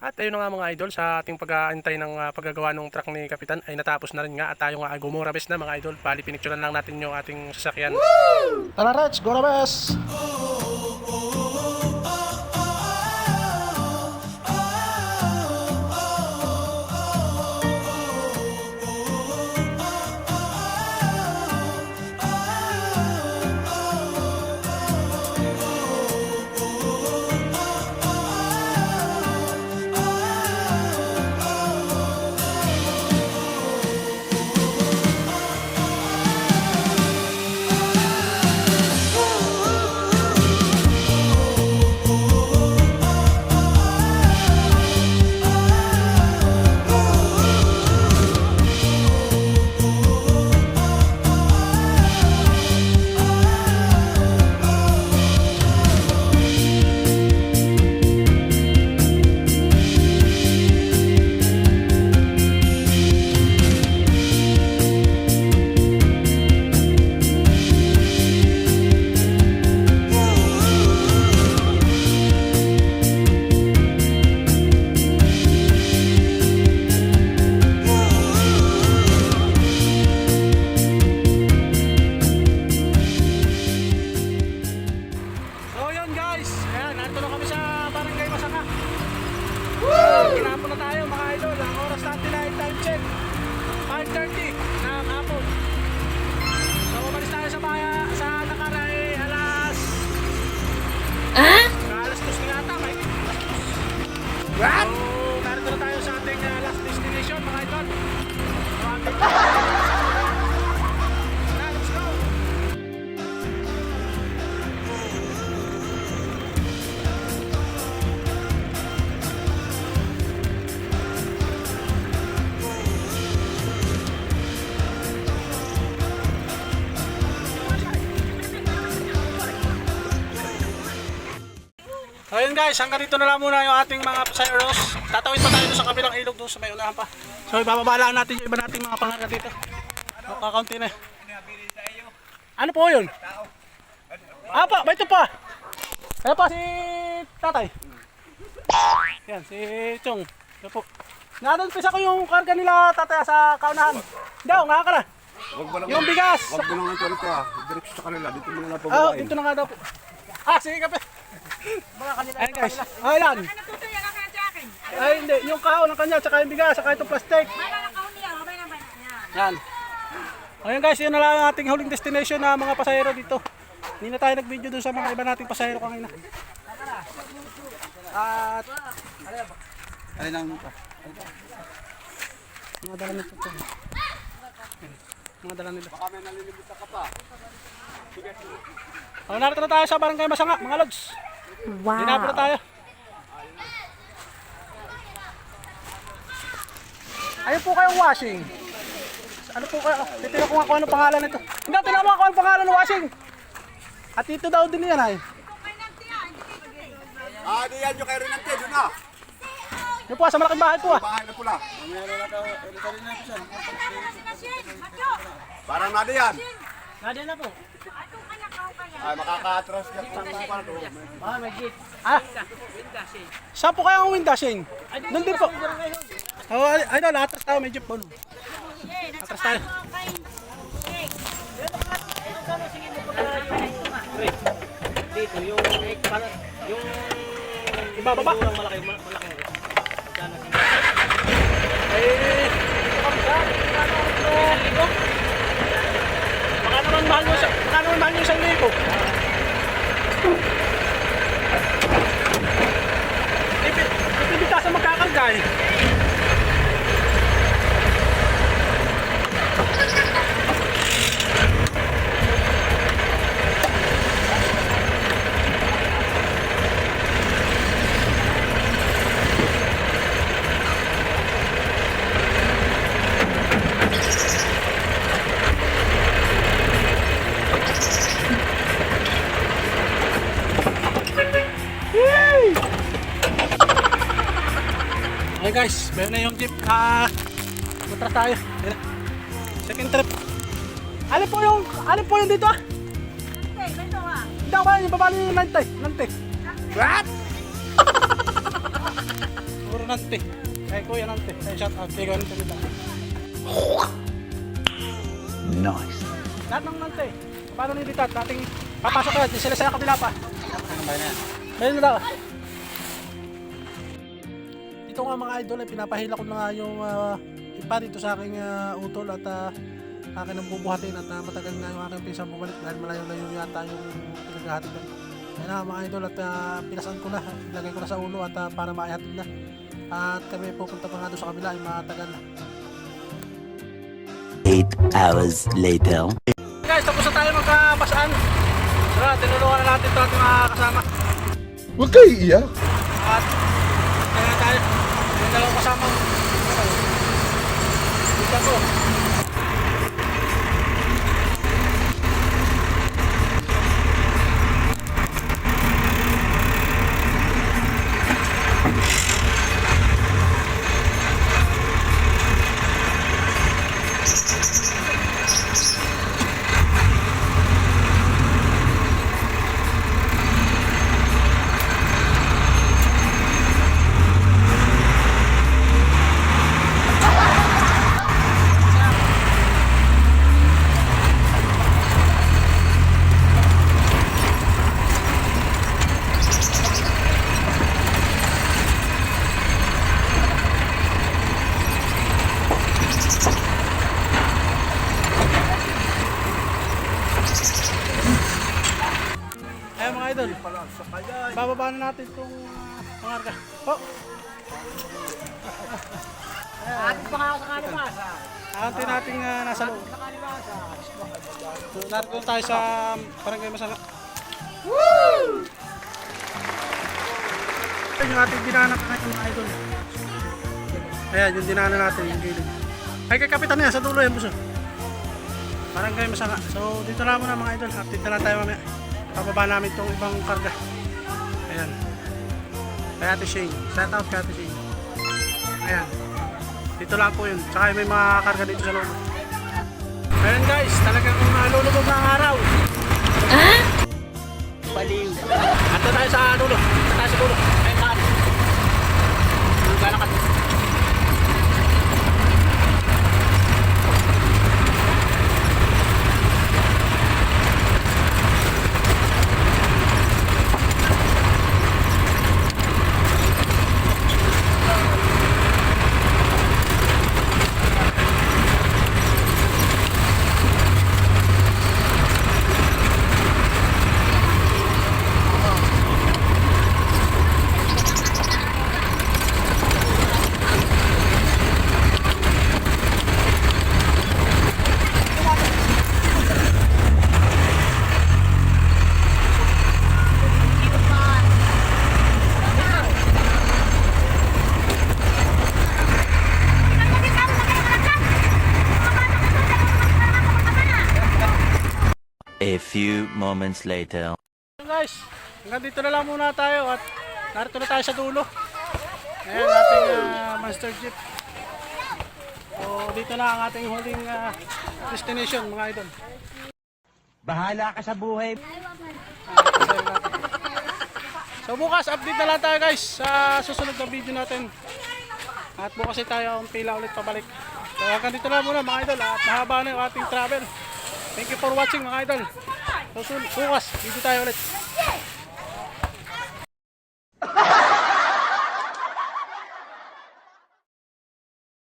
At ayun na nga mga idol, sa ating pag-aantay ng paggagawa ng truck ni Kapitan ay natapos na rin nga at tayo nga gumurabes na mga idol. Bali pinicturean lang natin yung ating sasakyan. Woo! Tara Reds, gurabes! Kinapon na tayo mga idol. Ang oras natin ay time check 5:30 ng hapon. So umalis tayo sa Nakaray alas alas 2 yata. What? So narito na tayo sa ating last destination mga idol. Let's go! So ayun guys, hanggang dito na lang muna yung ating mga pasayeros. Tatawid pa tayo sa kabilang ilog doon sa may unahan pa. So ibababalaan natin yung iba nating mga pangarga dito. So kakaunti na. Ano po yun? Apa, ba ito pa? Ayan pa si tatay. Yan, si Chong. Ito po. Nadunpisa ko yung karga nila tatay sa kaunahan. Daw, nga ka na. Yung bigas. Wag mo lang ito ah. Diretso sa kanila. Dito mo na Oh, pababain. dito na nga daw po. Ah, sige kape. Ayan guys. Ah, yan. Ay, hindi. Yung kahon ng kanya, tsaka yung bigas, tsaka itong plastic. Yan. Ayun guys, yun na lang ang ating huling destination na mga pasahero dito. Hindi na tayo nag-video doon sa mga iba nating pasahero kanina. At Alin lang ito. mga dala nito. Mga dala nila. Baka may nalilimutan ka pa. Oh, narito na tayo sa Barangay Masanga, mga lods. Wow. Dinapon na tayo. Ayun po kayong washing. Ano po kayo? Titignan ko nga kung ano pangalan nito. Hindi, titignan mo kung ano pangalan ng washing. At ito daw din yan ay. Ah, di yan yung kay Renante. Doon na. Yung po, sa malaking bahay po ah. Bahay na pula. Parang nada yan. Nadi na po. Ay, makaka-atras ka pa ito. Ah, saan po kaya ang windashing? Doon din po. Oh, ay no, atras tayo, medyo po. Atras tayo. Dito yung Ibababa. malaki. Eh, baka naman mahal nyo isang libo. Ipibigta sa magkakarga eh. Okay guys, meron na yung jeep. Matras tayo. Ayan. Second trip. Alin po yung dito ah? Hindi ako yung babali yung nante. What? Puro Nante. Kay Kuya Nante. Ay, shout out kay Kuya Nante nila. Nice. Lahat ng Nante. Paano nilitat? Dating papasok ka, di sila sa kabila pa. Ayun na daw. Ito nga mga idol, ay pinapahila ko na nga yung ipa dito sa aking utol at akin ang bubuhatin at matagal nga yung aking pisang bumalik dahil malayo-layo yata yung pinaghahatid ko. Ayun na mga idol at pinasaan ko na, ilagay ko na sa ulo at para maihatid na. At kami pupunta pa nga doon sa kabila ay matagal na. 8 hours later. Guys, tapos na tayo magkapasaan. Tara, tinulungan na natin ito ating mga kasama. Huwag kayo iiyak. At kaya tayo, yung dalawang kasama. Dito ko. Ayan mga idol, bababa na natin itong pangarga. Oh! Atin pa nga ako sa kalibasa. Atin nating nasa loob. Sa kalibasa. So, narito tayo sa Barangay Masala. Ayan yung ating dinanan natin mga idol. Ayan yung dinanan natin, yung gilid. Ay kay kapitan niya, sa dulo yan buso. Barangay Masala. So dito na muna mga idol, update na lang tayo mamaya. Pababa namin itong ibang karga. Ayan. Kay Ate Shane. Shout out kay Ate Shane. Ayan. Dito lang po yun. Tsaka may mga karga dito sa loob. Ayan guys, talagang lulubog na ang araw. Baliw. Ato tayo sa dulo. Ato tayo sa dulo. Ayan saan. Ang galakad. A few moments later. So guys, hanggang dito na lang muna tayo at narito na tayo sa dulo. Ayan ating Monster Jeep. So dito na ang ating huling destination mga idol. Bahala ka sa buhay. So bukas update na lang tayo guys sa susunod na video natin. At bukas tayo ang pila ulit pabalik. So hanggang dito na muna mga idol at mahaba na yung ating travel. Thank you for watching mga idol. So bukas video tayo ulit.